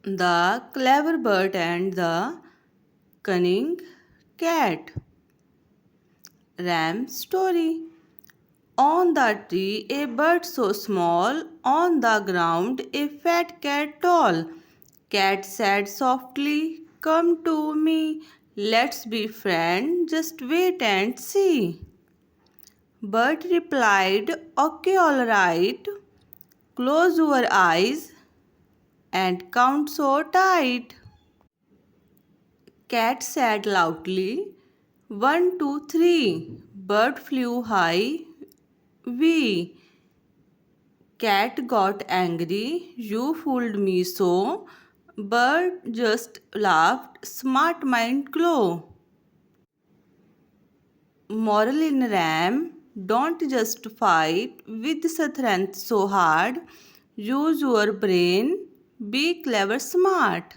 The Clever Bird and the Cunning Cat. Ram story. On the tree, a bird so small, on the ground, a fat cat tall. Cat said softly, "Come to me, let's be friends, just wait and see." Bird replied, "Okay, all right, close your eyes and count so tight." Cat said loudly, "One, two, three." Bird flew high. Wee. Cat got angry. "You fooled me so." Bird just laughed. Smart mind glow. Moral in Ram: don't just fight with strength so hard. Use your brain. Be clever, smart.